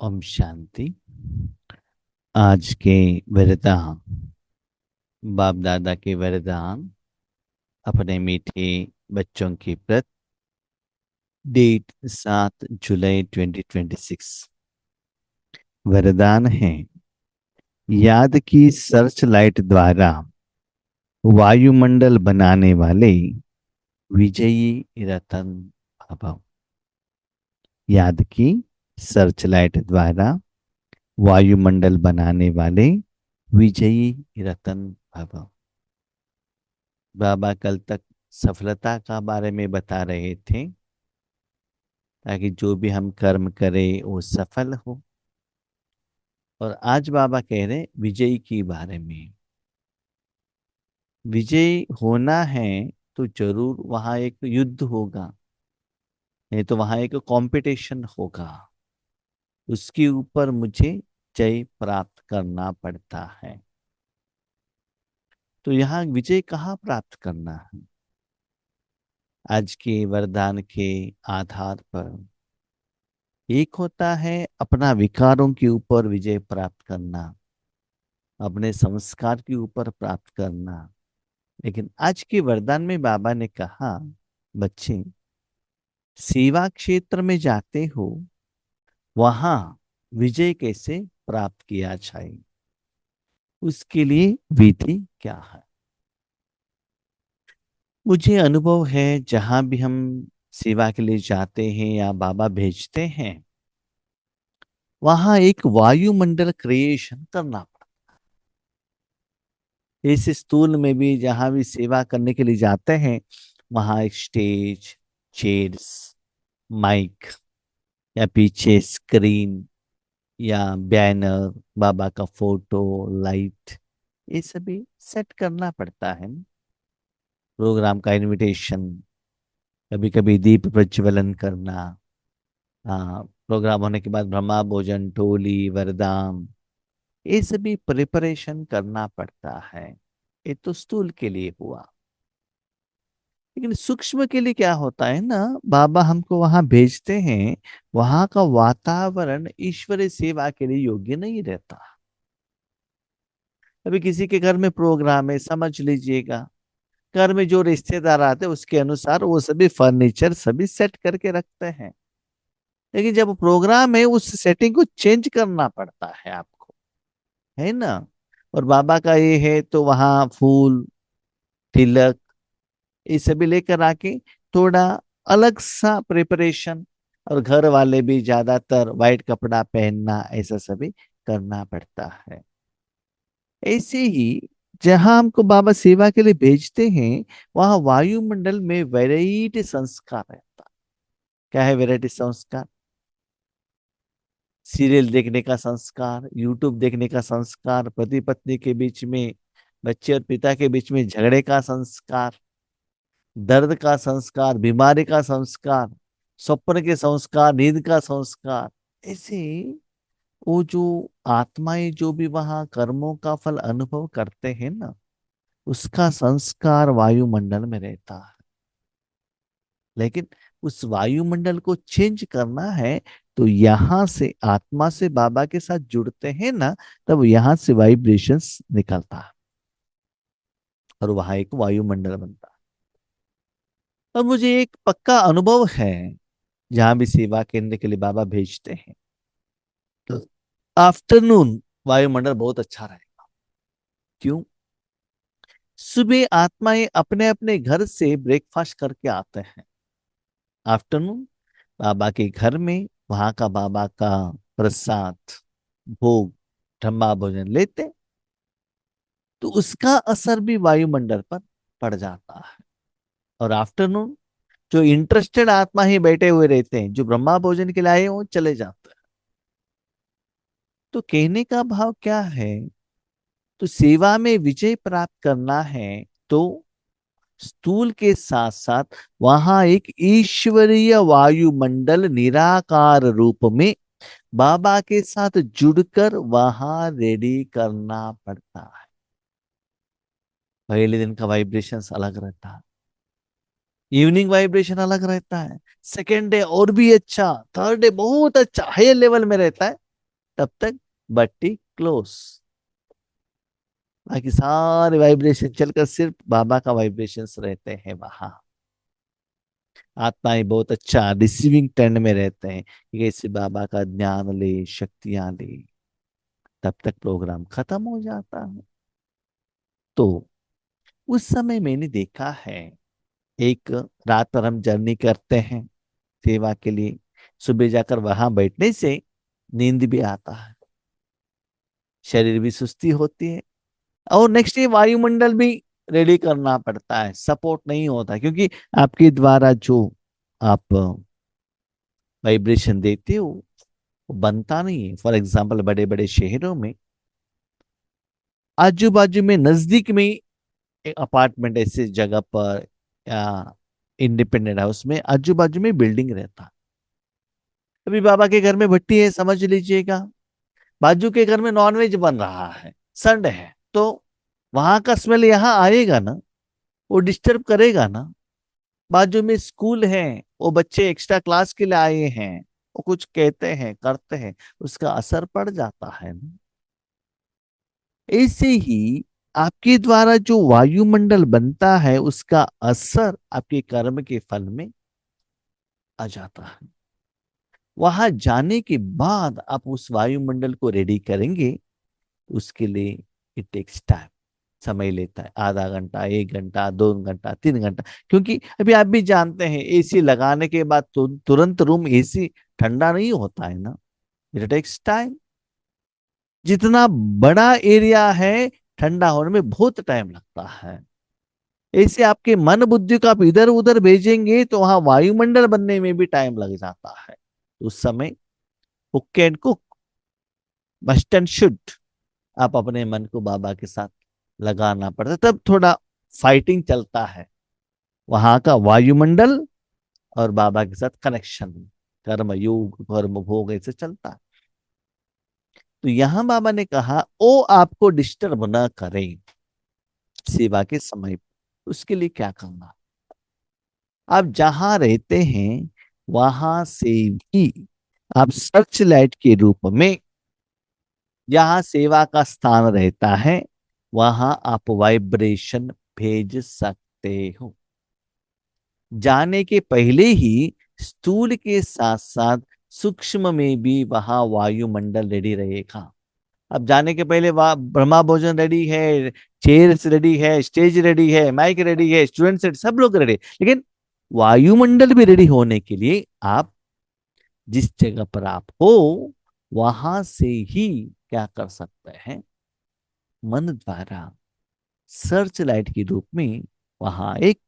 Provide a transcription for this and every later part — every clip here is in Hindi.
ओम शांति। आज के वरदान, बाप दादा के वरदान अपने मीठे बच्चों की प्रति। डेट 7 जुलाई 2026। वरदान है, याद की सर्च लाइट द्वारा वायुमंडल बनाने वाले विजयी रतन भव। याद की सर्च लाइट द्वारा वायुमंडल बनाने वाले विजयी रतन भव। बाबा कल तक सफलता का बारे में बता रहे थे, ताकि जो भी हम कर्म करें वो सफल हो। और आज बाबा कह रहे विजय के बारे में। विजय होना है तो जरूर वहां एक युद्ध होगा, नहीं तो वहां एक कंपटीशन होगा। उसके ऊपर मुझे जय प्राप्त करना पड़ता है। तो यहाँ विजय कहाँ प्राप्त करना है? आज के वरदान के आधार पर एक होता है अपना विकारों के ऊपर विजय प्राप्त करना, अपने संस्कार के ऊपर प्राप्त करना। लेकिन आज के वरदान में बाबा ने कहा, बच्चे सेवा क्षेत्र में जाते हो, वहां विजय कैसे प्राप्त किया जाए, उसके लिए विधि क्या है। मुझे अनुभव है, जहां भी हम सेवा के लिए जाते हैं या बाबा भेजते हैं, वहां एक वायुमंडल क्रिएशन करना पड़ता है। इस स्थूल में भी जहां भी सेवा करने के लिए जाते हैं, वहां एक स्टेज, चेयर्स, माइक, या पीछे स्क्रीन या बैनर, बाबा का फोटो, लाइट, ये सभी सेट करना पड़ता है। प्रोग्राम का इनविटेशन, कभी कभी दीप प्रज्वलन करना, हाँ, प्रोग्राम होने के बाद ब्रह्मा भोजन, टोली, वरदान, ये सभी प्रिपरेशन करना पड़ता है। ये तो स्थूल के लिए हुआ। लेकिन सूक्ष्म के लिए क्या होता है ना, बाबा हमको वहां भेजते हैं, वहां का वातावरण ईश्वरीय सेवा के लिए योग्य नहीं रहता। अभी किसी के घर में प्रोग्राम है, समझ लीजिएगा, घर में जो रिश्तेदार आते हैं उसके अनुसार वो सभी फर्नीचर सभी सेट करके रखते हैं। लेकिन जब प्रोग्राम है, उस सेटिंग को चेंज करना पड़ता है आपको, है ना। और बाबा का ये है तो वहां फूल, तिलक, ये सभी लेकर आके थोड़ा अलग सा प्रिपरेशन, और घर वाले भी ज्यादातर वाइट कपड़ा पहनना, ऐसा सभी करना पड़ता है। ऐसे ही जहां हमको बाबा सेवा के लिए भेजते हैं, वहां वायुमंडल में वैरायटी संस्कार रहता है। क्या है वैरायटी संस्कार? सीरियल देखने का संस्कार, यूट्यूब देखने का संस्कार, पति पत्नी के बीच में, बच्चे और पिता के बीच में झगड़े का संस्कार, दर्द का संस्कार, बीमारी का संस्कार, स्वप्न के संस्कार, नींद का संस्कार। ऐसे वो जो आत्माएं जो भी वहां कर्मों का फल अनुभव करते हैं ना, उसका संस्कार वायुमंडल में रहता है। लेकिन उस वायुमंडल को चेंज करना है, तो यहां से आत्मा से बाबा के साथ जुड़ते हैं ना, तब यहां से वाइब्रेशंस निकलता है और वहां एक वायुमंडल बनता है। और मुझे एक पक्का अनुभव है, जहां भी सेवा केंद्र के लिए बाबा भेजते हैं, तो आफ्टरनून वायुमंडल बहुत अच्छा रहेगा। क्यों? सुबह आत्माएं अपने अपने घर से ब्रेकफास्ट करके आते हैं। आफ्टरनून बाबा के घर में, वहां का बाबा का प्रसाद, भोग, ठम्बा भोजन लेते, तो उसका असर भी वायुमंडल पर पड़ जाता है। और आफ्टरनून जो इंटरेस्टेड आत्मा ही बैठे हुए रहते हैं, जो ब्रह्मा भोजन के लिए आए हैं, वो चले जाते हैं। तो कहने का भाव क्या है? तो सेवा में विजय प्राप्त करना है, तो स्थूल के साथ साथ वहां एक ईश्वरीय वायुमंडल निराकार रूप में बाबा के साथ जुड़कर वहां रेडी करना पड़ता है। पहले दिन का वाइब्रेशन अलग रहता है, इवनिंग वाइब्रेशन अलग रहता है, सेकेंड डे और भी अच्छा, थर्ड डे बहुत अच्छा हायर लेवल में रहता है। तब तक बत्ती क्लोज। बाकी सारे वाइब्रेशन चलकर सिर्फ बाबा का वाइब्रेशंस रहते हैं वहां। आत्माएं बहुत अच्छा रिसीविंग ट्रेंड में रहते हैं कि कैसे बाबा का ज्ञान ले, शक्तियां ले। तब तक प्रोग्राम खत्म हो जाता है। तो उस समय मैंने देखा है, एक रात भर हम जर्नी करते हैं सेवा के लिए। सुबह जाकर वहां बैठने से नींद भी आता है, शरीर भी सुस्ती होती है, और नेक्स्ट डे वायुमंडल भी रेडी करना पड़ता है, सपोर्ट नहीं होता, क्योंकि आपके द्वारा जो आप वाइब्रेशन देते हो वो बनता नहीं है। फॉर एग्जाम्पल बड़े बड़े शहरों में आजू बाजू में नजदीक में एक अपार्टमेंट ऐसे जगह पर या इंडिपेंडेंट हाउस में आजू बाजू में बिल्डिंग रहता है। अभी बाबा के घर में भट्टी है समझ लीजिएगा, बाजू के घर में नॉनवेज बन रहा है, संडे है, तो वहां का स्मेल यहाँ आएगा ना, वो डिस्टर्ब करेगा ना। बाजू में स्कूल है, वो बच्चे एक्स्ट्रा क्लास के लिए आए हैं, वो कुछ कहते हैं करते हैं, उसका असर पड़ जाता है ना। ऐसे ही आपके द्वारा जो वायुमंडल बनता है उसका असर आपके कर्म के फल में आ जाता है। वहां जाने के बाद आप उस वायुमंडल को रेडी करेंगे, उसके लिए इट टेक्स टाइम, समय लेता है, आधा घंटा, 1 घंटा, 2 घंटा, 3 घंटा। क्योंकि अभी आप भी जानते हैं एसी लगाने के बाद तुरंत रूम एसी ठंडा नहीं होता है ना, इट टेक्स टाइम। जितना बड़ा एरिया है ठंडा होने में बहुत टाइम लगता है। ऐसे आपके मन बुद्धि को आप इधर उधर भेजेंगे तो वहां वायुमंडल बनने में भी टाइम लग जाता है। उस समय cook and cook, must and should, आप अपने मन को बाबा के साथ लगाना पड़ता है, तब थोड़ा फाइटिंग चलता है वहां का वायुमंडल और बाबा के साथ कनेक्शन। कर्म योग कर्म भोग ऐसे चलता है। तो यहां बाबा ने कहा ओ आपको डिस्टर्ब न करें सेवा के समय पर। उसके लिए क्या करना, आप जहां रहते हैं वहां से भी आप सर्च लाइट के रूप में, जहां सेवा का स्थान रहता है वहां आप वाइब्रेशन भेज सकते हो। जाने के पहले ही स्थूल के साथ साथ सूक्ष्म में भी वहां वायुमंडल रेडी रहेगा। अब जाने के पहले वहां ब्रह्मा भोजन रेडी है, चेयर्स रेडी है, स्टेज रेडी है, माइक रेडी है, स्टूडेंट्स सब लोग रेडी, लेकिन वायुमंडल भी रेडी होने के लिए आप जिस जगह पर आप हो वहां से ही क्या कर सकते हैं, मन द्वारा सर्च लाइट के रूप में वहां एक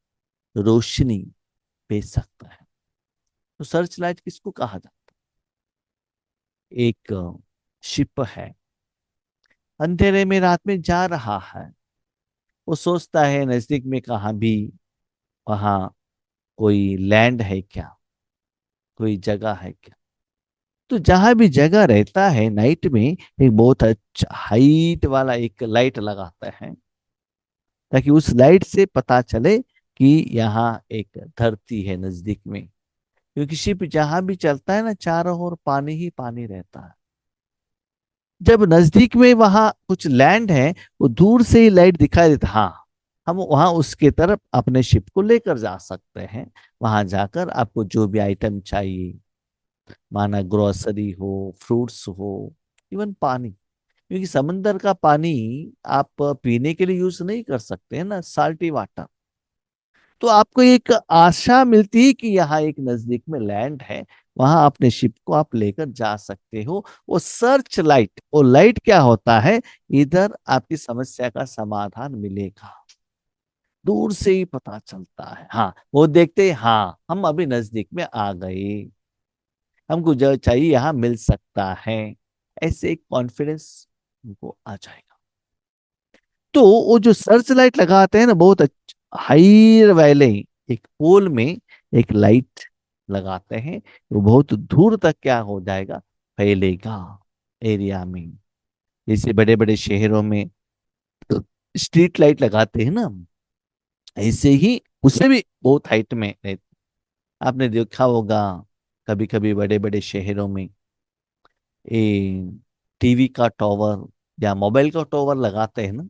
रोशनी भेज सकता है। तो सर्च लाइट किसको कहा जाता है, एक शिप है, अंधेरे में रात में जा रहा है, वो सोचता है नजदीक में कहाँ भी वहां कोई लैंड है क्या, कोई जगह है क्या। तो जहां भी जगह रहता है नाइट में एक बहुत अच्छा हाइट वाला एक लाइट लगाता है, ताकि उस लाइट से पता चले कि यहाँ एक धरती है नजदीक में। क्योंकि शिप जहां भी चलता है ना चारों ओर पानी ही पानी रहता है। जब नजदीक में वहां कुछ लैंड है, वो दूर से ही लाइट दिखाई देता, हाँ हम वहां उसके तरफ अपने शिप को लेकर जा सकते हैं। वहां जाकर आपको जो भी आइटम चाहिए, माना ग्रोसरी हो, फ्रूट्स हो, इवन पानी, क्योंकि समंदर का पानी आप पीने के लिए यूज नहीं कर सकते हैं ना, साल्टी वाटर। तो आपको एक आशा मिलती है कि यहाँ एक नजदीक में लैंड है, वहां अपने शिप को आप लेकर जा सकते हो। वो सर्च लाइट, वो लाइट क्या होता है, इधर आपकी समस्या का समाधान मिलेगा, दूर से ही पता चलता है। हाँ वो देखते हैं, हाँ हम अभी नजदीक में आ गए, हमको जो चाहिए यहाँ मिल सकता है, ऐसे एक कॉन्फिडेंस उनको आ जाएगा। तो वो जो सर्च लाइट लगाते हैं ना बहुत हाई वाले एक पोल में एक लाइट लगाते हैं, वो बहुत दूर तक क्या हो जाएगा, फैलेगा एरिया में। जैसे बड़े बड़े शहरों में तो स्ट्रीट लाइट लगाते हैं ना, ऐसे ही उससे भी बहुत हाइट में आपने देखा होगा कभी कभी बड़े बड़े शहरों में टीवी का टॉवर या मोबाइल का टॉवर लगाते हैं ना,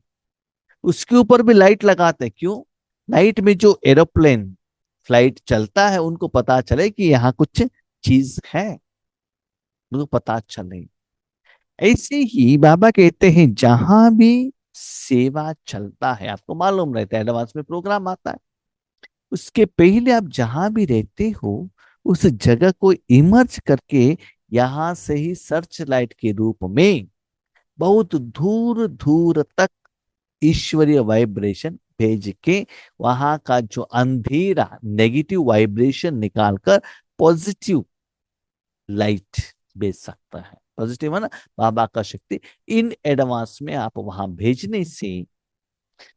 उसके ऊपर भी लाइट लगाते हैं। क्यों? लाइट में जो एरोप्लेन फ्लाइट चलता है उनको पता चले कि यहाँ कुछ चीज है, उनको पता चले। ऐसे ही बाबा कहते हैं जहां भी सेवा चलता है, आपको मालूम रहता है एडवांस में प्रोग्राम आता है, उसके पहले आप जहां भी रहते हो उस जगह को इमर्ज करके यहां से ही सर्च लाइट के रूप में बहुत दूर दूर तक ईश्वरीय वाइब्रेशन भेज के वहां का जो अंधेरा नेगेटिव वाइब्रेशन निकालकर पॉजिटिव लाइट भेज सकता है। पॉजिटिव है ना, बाबा का शक्ति इन एडवांस में आप वहां भेजने से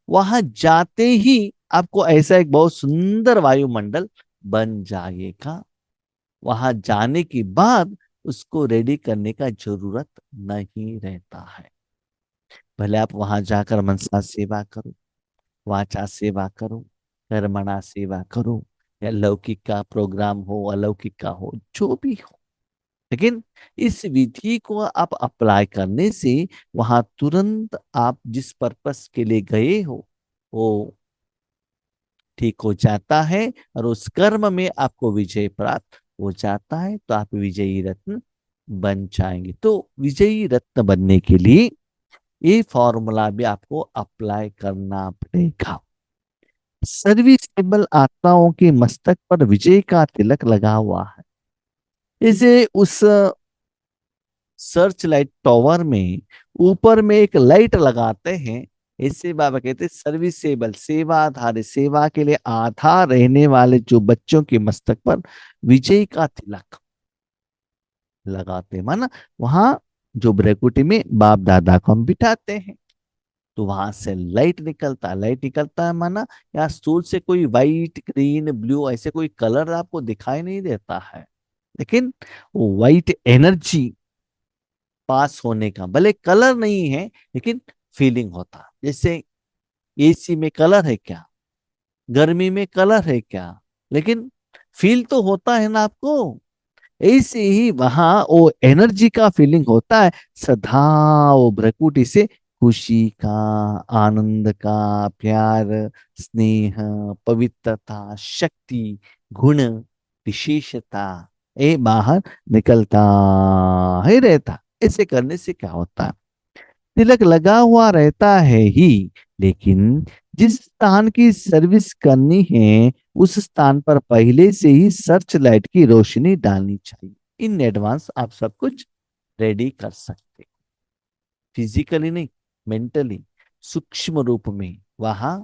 वहां जाते ही आपको ऐसा एक बहुत सुंदर वायुमंडल बन जाएगा। वहां जाने के बाद उसको रेडी करने का जरूरत नहीं रहता है। भले आप वहां जाकर मनसा सेवा करो, वाचा सेवा करो, कर्मणा सेवा करो, या लौकिक का प्रोग्राम हो अलौकिक का हो जो भी हो, लेकिन इस विधि को आप अप्लाई करने से वहां तुरंत आप जिस पर्पस के लिए गए हो वो ठीक हो जाता है, और उस कर्म में आपको विजय प्राप्त हो जाता है, तो आप विजयी रत्न बन जाएंगे। तो विजयी रत्न बनने के लिए ये फॉर्मूला भी आपको अप्लाई करना पड़ेगा। सर्विसेबल आत्माओं के मस्तक पर विजय का तिलक लगा हुआ है। जैसे उस सर्च लाइट टॉवर में ऊपर में एक लाइट लगाते हैं, इससे बाबा कहते हैं सर्विसेबल, सेवा आधारित, सेवा के लिए आधार रहने वाले जो बच्चों के मस्तक पर विजय का तिलक लगाते हैं। माना वहां जो ब्रैकुटी में बाप दादा को हम बिठाते हैं, तो वहां से लाइट निकलता है। लाइट निकलता है माना यहाँ स्थूल से कोई व्हाइट ग्रीन ब्लू ऐसे कोई कलर आपको दिखाई नहीं देता है, लेकिन वो व्हाइट एनर्जी पास होने का, भले कलर नहीं है लेकिन फीलिंग होता। जैसे एसी में कलर है क्या, गर्मी में कलर है क्या, लेकिन फील तो होता है ना आपको। ऐसे ही वहां वो एनर्जी का फीलिंग होता है सदा। वो भ्रकुटी से खुशी का, आनंद का, प्यार, स्नेह, पवित्रता, शक्ति, गुण, विशेषता ये बाहर निकलता ही रहता। ऐसे करने से क्या होता है, तिलक लगा हुआ रहता है ही, लेकिन जिस स्थान की सर्विस करनी है उस स्थान पर पहले से ही सर्च लाइट की रोशनी डालनी चाहिए। इन एडवांस आप सब कुछ रेडी कर सकते, फिजिकली नहीं, मेंटली, सूक्ष्म रूप में वहां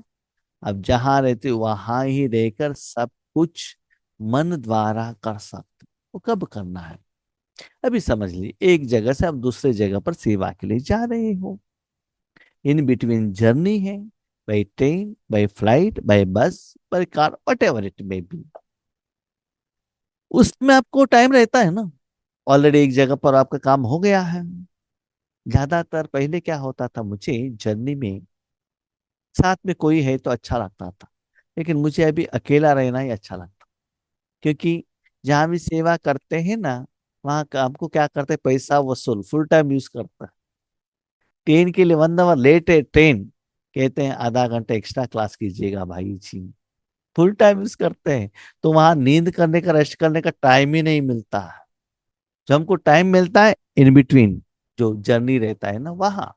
अब जहां रहते हो वहां ही रहकर सब कुछ मन द्वारा कर सकते। वो कब करना है? अभी समझ ली, एक जगह से आप दूसरे जगह पर सेवा के लिए जा रहे हो, इन बिटवीन जर्नी है, by train, by flight, by bus, by car, what ever it may be, उसमें आपको टाइम रहता है ना। ऑलरेडी एक जगह पर आपका काम हो गया है। ज्यादातर पहले क्या होता था, मुझे जर्नी में साथ में कोई है तो अच्छा लगता था, लेकिन मुझे अभी अकेला रहना ही अच्छा लगता, क्योंकि जहां भी सेवा करते हैं ना वहां का हमको क्या करते हैं, पैसा वसूल फुल टाइम यूज करता है। ट्रेन के लिए 1 आवर लेट है ट्रेन, कहते हैं आधा घंटा एक्स्ट्रा क्लास कीजिएगा भाई जी, फुल टाइम यूज करते हैं। तो वहां नींद करने का, रेस्ट करने का टाइम ही नहीं मिलता है। जो हमको टाइम मिलता है इन बिटवीन जो जर्नी रहता है ना वहां,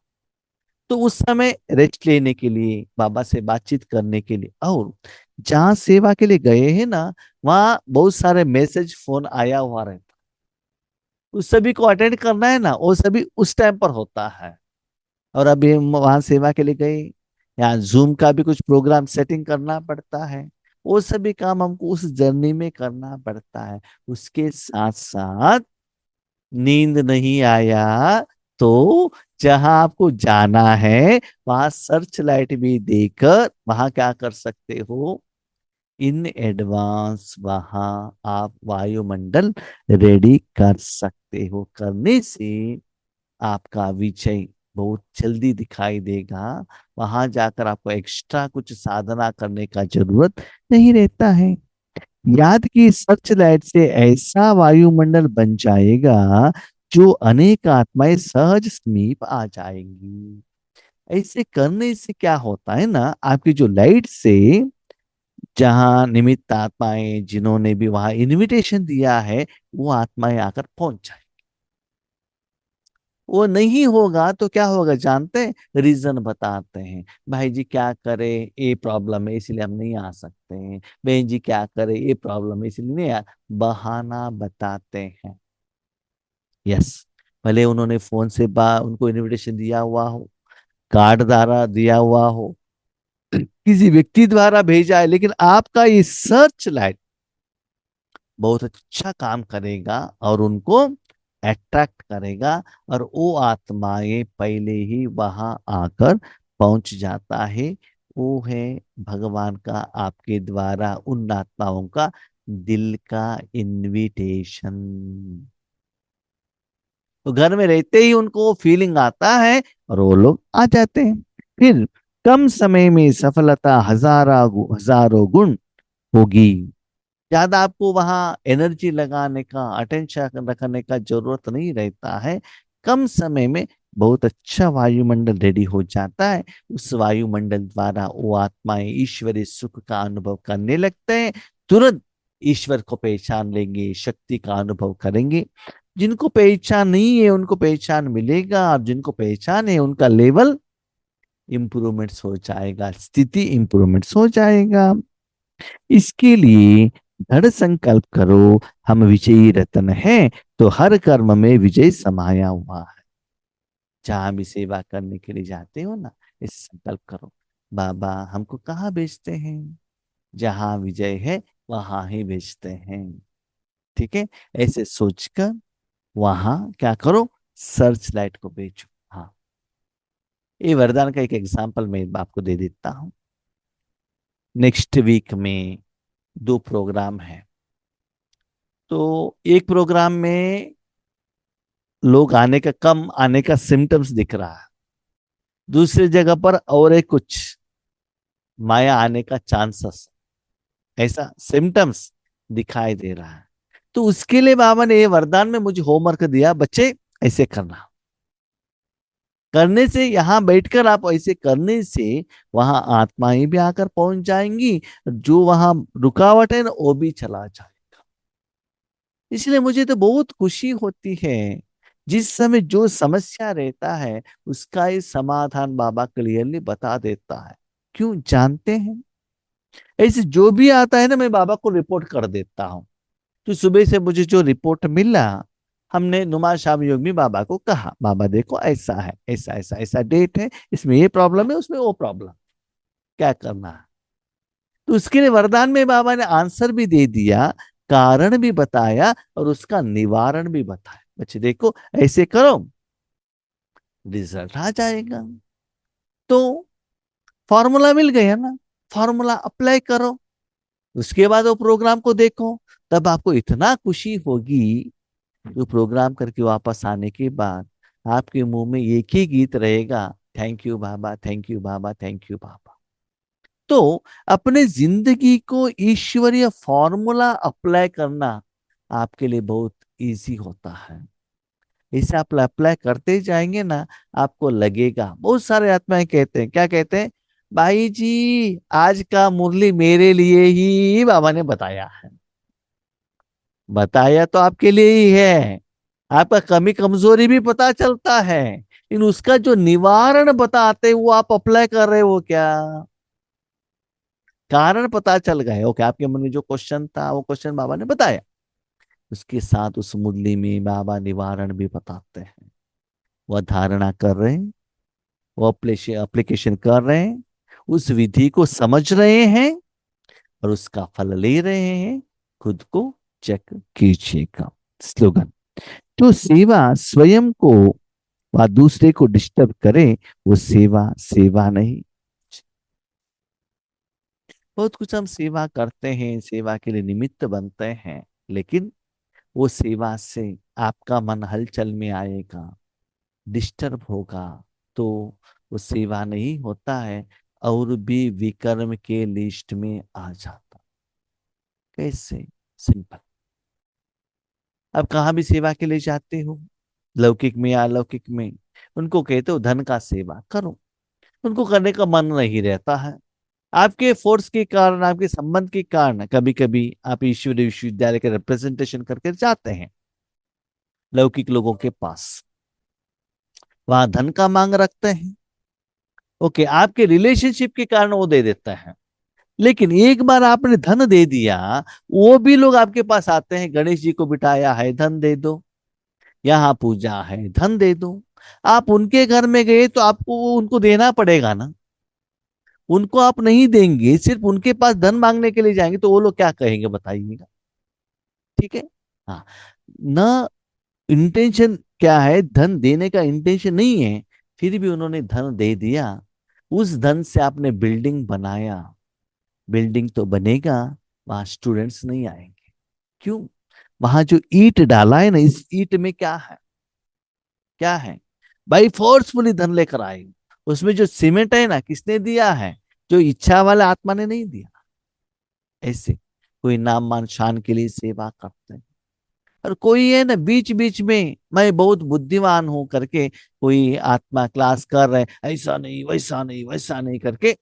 तो उस समय रेस्ट लेने के लिए, बाबा से बातचीत करने के लिए, और जहां सेवा के लिए गए हैं ना वहां बहुत सारे मैसेज फोन आया हुआ रहता है, उस सभी को अटेंड करना है ना, वो सभी उस टाइम पर होता है। और अभी हम वहां सेवा के लिए गए, यहाँ जूम का भी कुछ प्रोग्राम सेटिंग करना पड़ता है, वो सभी काम हमको उस जर्नी में करना पड़ता है। उसके साथ साथ नींद नहीं आया तो जहां आपको जाना है वहां सर्च लाइट भी देकर वहां क्या कर सकते हो, इन एडवांस वहां आप वायुमंडल रेडी कर सकते हो। करने से आपका विजय बहुत जल्दी दिखाई देगा। वहां जाकर आपको एक्स्ट्रा कुछ साधना करने का जरूरत नहीं रहता है। याद की सर्च लाइट से ऐसा वायुमंडल बन जाएगा जो अनेक आत्माएं सहज समीप आ जाएंगी। ऐसे करने से क्या होता है ना, आपकी जो लाइट से जहां निमित्त आत्माएं जिन्होंने भी वहां इनविटेशन दिया है, वो आत्माएं आकर पहुंच जाए। वो नहीं होगा तो क्या होगा जानते हैं? रीजन बताते हैं, भाई जी क्या करे, ये प्रॉब्लम है इसलिए हम नहीं आ सकते हैं, बहन जी क्या करे, ये प्रॉब्लम है इसलिए नहीं आ, बहाना बताते हैं। यस, भले उन्होंने फोन से उनको इनविटेशन दिया हुआ हो, कार्ड द्वारा दिया हुआ हो, किसी व्यक्ति द्वारा भेजा है, लेकिन आपका ये सर्च लाइट बहुत अच्छा काम करेगा और उनको अट्रैक्ट करेगा, और वो आत्माएं पहले ही वहां आकर पहुंच जाता है। वो है भगवान का आपके द्वारा उन आत्माओं का दिल का इनविटेशन। तो घर में रहते ही उनको फीलिंग आता है और वो लोग आ जाते हैं। फिर कम समय में सफलता हजारों गुण होगी। ज्यादा आपको वहां एनर्जी लगाने का, अटेंशन रखने का जरूरत नहीं रहता है। कम समय में बहुत अच्छा वायुमंडल रेडी हो जाता है। उस वायुमंडल द्वारा वो आत्माएं ईश्वरीय सुख का अनुभव करने लगते हैं। तुरंत ईश्वर को पहचान लेंगे, शक्ति का अनुभव करेंगे। जिनको पहचान नहीं है उनको पहचान मिलेगा, और जिनको पहचान है उनका लेवल इंप्रूवमेंट्स हो जाएगा, स्थिति इंप्रूवमेंट्स हो जाएगा। इसके लिए दृढ़ संकल्प करो, हम विजयी रत्न हैं, तो हर कर्म में विजय समाया हुआ है। जहां भी सेवा करने के लिए जाते हो ना, इस संकल्प करो, बाबा हमको कहाँ भेजते हैं? जहां विजय है वहां ही भेजते हैं। ठीक है, ऐसे सोचकर वहां क्या करो, सर्च लाइट को भेजो। हाँ, ये वरदान का एक एग्जाम्पल मैं आपको दे देता हूँ। नेक्स्ट वीक में दो प्रोग्राम है। तो एक प्रोग्राम में लोग आने का, कम आने का सिम्टम्स दिख रहा है। दूसरी जगह पर और एक कुछ माया आने का चांसेस, ऐसा सिम्टम्स दिखाई दे रहा है। तो उसके लिए बाबा ने ये वरदान में मुझे होमवर्क दिया, बच्चे ऐसे करना। करने से, यहां बैठकर आप ऐसे करने से वहां आत्माएं भी आकर पहुंच जाएंगी, जो वहां रुकावट है ना वो भी चला जाएगा। इसलिए मुझे तो बहुत खुशी होती है, जिस समय जो समस्या रहता है उसका ही समाधान बाबा क्लियरली बता देता है। क्यों जानते हैं? ऐसे जो भी आता है ना, मैं बाबा को रिपोर्ट कर देता हूँ। तो सुबह से मुझे जो रिपोर्ट मिला, हमने नुमा शाम योग में बाबा को कहा, बाबा देखो ऐसा है, ऐसा ऐसा ऐसा डेट है, इसमें ये प्रॉब्लम है, उसमें वो प्रॉब्लम, क्या करना है? तो उसके लिए वरदान में बाबा ने आंसर भी दे दिया, कारण भी बताया और उसका निवारण भी बताया। बच्चे देखो ऐसे करो, रिजल्ट आ जाएगा। तो फॉर्मूला मिल गया ना, फॉर्मूला अप्लाई करो, उसके बाद वो प्रोग्राम को देखो। तब आपको इतना खुशी होगी, जो प्रोग्राम करके वापस आने के बाद आपके मुंह में एक ही गीत रहेगा, thank you Baba, thank you Baba, thank you Baba. तो अपने जिंदगी को ईश्वरीय फॉर्मूला अप्लाई करना आपके लिए बहुत इजी होता है। इसे आप अप्लाई करते जाएंगे ना, आपको लगेगा। बहुत सारे आत्माएं कहते हैं, क्या कहते हैं? भाई जी आज का मुरली मेरे लिए ही बाबा ने बताया है। बताया तो आपके लिए ही है, आपका कमी कमजोरी भी पता चलता है, लेकिन उसका जो निवारण बताते हैं, वो आप अप्लाई कर रहे हो क्या? कारण पता चल गए, ओके, आपके मन में जो क्वेश्चन था वो क्वेश्चन बाबा ने बताया। उसके साथ उस मुरली में बाबा निवारण भी बताते हैं। वह धारणा कर रहे हैं, वो एप्लीकेशन कर रहे हैं, उस विधि को समझ रहे हैं और उसका फल ले रहे हैं। खुद को चेक कीजिएगा। स्लोगन, जो सेवा स्वयं को व दूसरे को डिस्टर्ब करे, वो सेवा सेवा नहीं। बहुत कुछ हम सेवा करते हैं, सेवा के लिए निमित्त बनते हैं, लेकिन वो सेवा से आपका मन हलचल में आएगा, डिस्टर्ब होगा, तो वो सेवा नहीं होता है, और भी विकर्म के लिस्ट में आ जाता। कैसे? सिंपल। अब कहाँ भी सेवा के लिए जाते हो, लौकिक में या अलौकिक में, उनको कहते हो धन का सेवा करो। उनको करने का मन नहीं रहता है। आपके फोर्स के कारण, आपके संबंध के कारण कभी कभी आप ईश्वरीय विश्वविद्यालय के रिप्रेजेंटेशन करके जाते हैं लौकिक लोगों के पास, वहां धन का मांग रखते हैं। ओके, आपके रिलेशनशिप के कारण वो दे देता है। लेकिन एक बार आपने धन दे दिया, वो भी लोग आपके पास आते हैं, गणेश जी को बिठाया है धन दे दो, यहाँ पूजा है धन दे दो। आप उनके घर में गए तो आपको वो उनको देना पड़ेगा ना। उनको आप नहीं देंगे, सिर्फ उनके पास धन मांगने के लिए जाएंगे, तो वो लोग क्या कहेंगे बताइएगा। ठीक है। हाँ, न इंटेंशन क्या है, धन देने का इंटेंशन नहीं है, फिर भी उन्होंने धन दे दिया। उस धन से आपने बिल्डिंग बनाया, बिल्डिंग तो बनेगा, वहां स्टूडेंट्स नहीं आएंगे। क्यों? वहां जो ईंट डाला है ना, इस ईंट में क्या है, क्या है? भाई फोर्सफुली धन लेकर आए। उसमें जो सीमेंट है ना, किसने दिया है? जो इच्छा वाले आत्मा ने नहीं दिया। ऐसे कोई नाम मान शान के लिए सेवा करते हैं, और कोई है ना बीच बीच में मैं बहुत बुद्धिमान हूं करके कोई आत्मा क्लास कर रहे हैं, ऐसा नहीं वैसा नहीं वैसा नहीं करके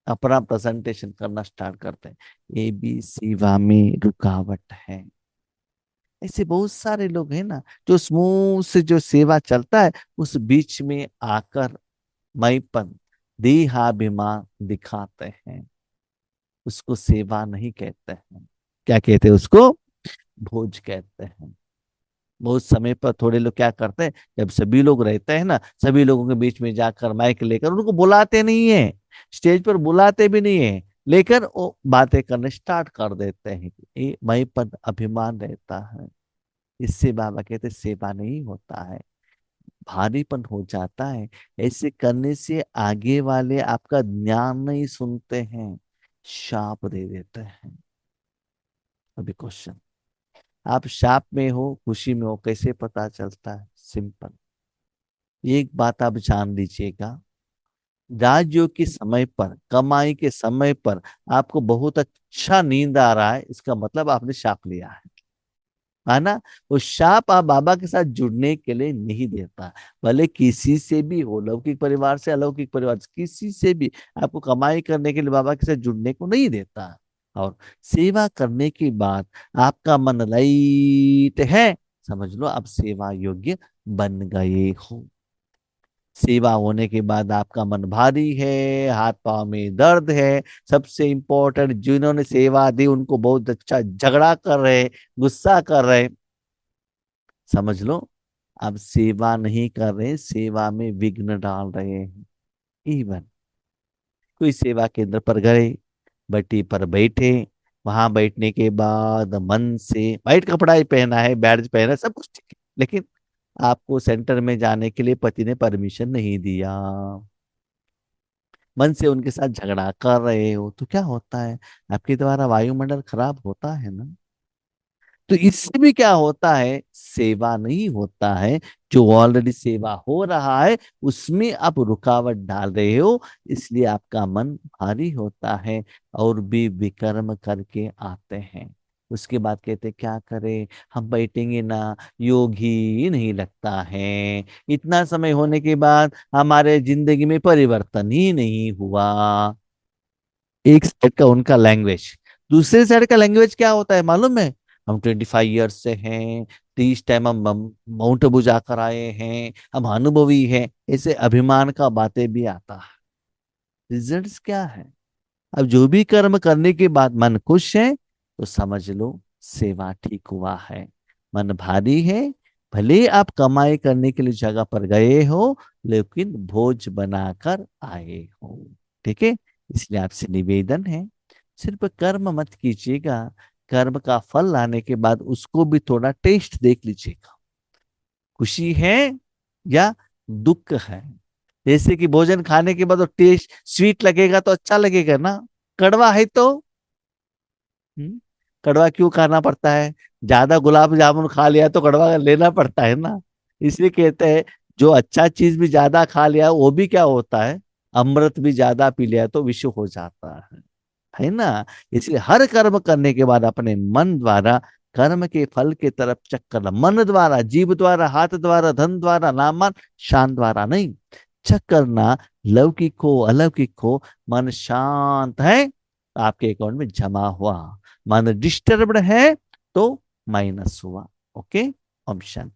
अपना प्रेजेंटेशन करना स्टार्ट करते हैं। ये भी सेवा में रुकावट है। ऐसे बहुत सारे लोग हैं ना, जो स्मूथ से जो सेवा चलता है, उस बीच में आकर मैंपन, देहाभिमान दिखाते हैं। उसको सेवा नहीं कहते हैं। क्या कहते हैं उसको? भोज कहते हैं। बहुत समय पर थोड़े लोग क्या करते हैं, जब सभी लोग रहते हैं ना, सभी लोगों के बीच में जाकर माइक लेकर उनको बुलाते नहीं है, स्टेज पर बुलाते भी नहीं है, लेकर वो बातें करने स्टार्ट कर देते हैं। ये मैं पद अभिमान रहता है। इससे बाबा कहते सेवा नहीं होता है, भारीपन हो जाता है। ऐसे करने से आगे वाले आपका ज्ञान नहीं सुनते हैं, शाप दे देते हैं। अभी क्वेश्चन, आप शाप में हो खुशी में हो कैसे पता चलता है? सिंपल, एक बात आप जान लीजिएगा, राजयोग के समय पर, कमाई के समय पर आपको बहुत अच्छा नींद आ रहा है, इसका मतलब आपने शाप लिया है ना। वो शाप आप बाबा के साथ जुड़ने के लिए नहीं देता। भले किसी से भी हो, लौकिक परिवार से अलौकिक परिवार से, किसी से भी आपको कमाई करने के लिए बाबा के साथ जुड़ने को नहीं देता। और सेवा करने के बाद आपका मन लाइट है, समझ लो आप सेवा योग्य बन गए हो। सेवा होने के बाद आपका मन भारी है, हाथ पांव में दर्द है, सबसे इंपॉर्टेंट जिन्होंने सेवा दी उनको बहुत अच्छा झगड़ा कर रहे, गुस्सा कर रहे, समझ लो आप सेवा नहीं कर रहे, सेवा में विघ्न डाल रहे हैं। इवन कोई सेवा केंद्र पर गए, बट्टी पर बैठे, वहां बैठने के बाद मन से वाइट कपड़ा ही पहना है, बैड्ज पहना है, सब कुछ ठीक है, लेकिन आपको सेंटर में जाने के लिए पति ने परमिशन नहीं दिया, मन से उनके साथ झगड़ा कर रहे हो, तो क्या होता है? आपके द्वारा वायुमंडल खराब होता है ना। तो इससे भी क्या होता है? सेवा नहीं होता है। जो ऑलरेडी सेवा हो रहा है उसमें आप रुकावट डाल रहे हो, इसलिए आपका मन भारी होता है और भी विकर्म करके आते हैं। उसके बाद कहते हैं, क्या करें, हम बैठेंगे ना, योग ही नहीं लगता है। इतना समय होने के बाद हमारे जिंदगी में परिवर्तन ही नहीं हुआ। एक साइड का उनका लैंग्वेज, दूसरे साइड का लैंग्वेज क्या होता है मालूम है? हम 25 ईयर्स से हैं, 30 टाइम हम माउंट आबू जाकर आए हैं, हम अनुभवी हैं, ऐसे अभिमान का बातें भी आता है। रिजल्ट्स क्या है? अब जो भी कर्म करने के बाद मन खुश है, तो समझ लो सेवा ठीक हुआ है। मन भारी है, भले आप कमाई करने के लिए जगह पर गए हो, लेकिन भोज बनाकर आए हो। ठीक है। इसलिए आपसे निवेदन है, सिर्फ कर्म मत कीजिएगा, कर्म का फल लाने के बाद उसको भी थोड़ा टेस्ट देख लीजिएगा, खुशी है या दुख है। जैसे कि भोजन खाने के बाद वो टेस्ट स्वीट लगेगा तो अच्छा लगेगा ना, कड़वा है तो कड़वा क्यों खाना पड़ता है? ज्यादा गुलाब जामुन खा लिया तो कड़वा लेना पड़ता है ना। इसलिए कहते हैं, जो अच्छा चीज भी ज्यादा खा लिया वो भी क्या होता है, अमृत भी ज्यादा पी लिया तो विष हो जाता है ना। इसलिए हर कर्म करने के बाद अपने मन द्वारा कर्म के फल के तरफ चक्कर, मन द्वारा, जीव द्वारा, हाथ द्वारा, धन द्वारा, नाम मान शान द्वारा नहीं। चक्कर ना लौकिक हो अलौकिक हो, मन शांत है आपके अकाउंट में जमा हुआ, मन डिस्टर्ब्ड है तो माइनस हुआ। Okay, option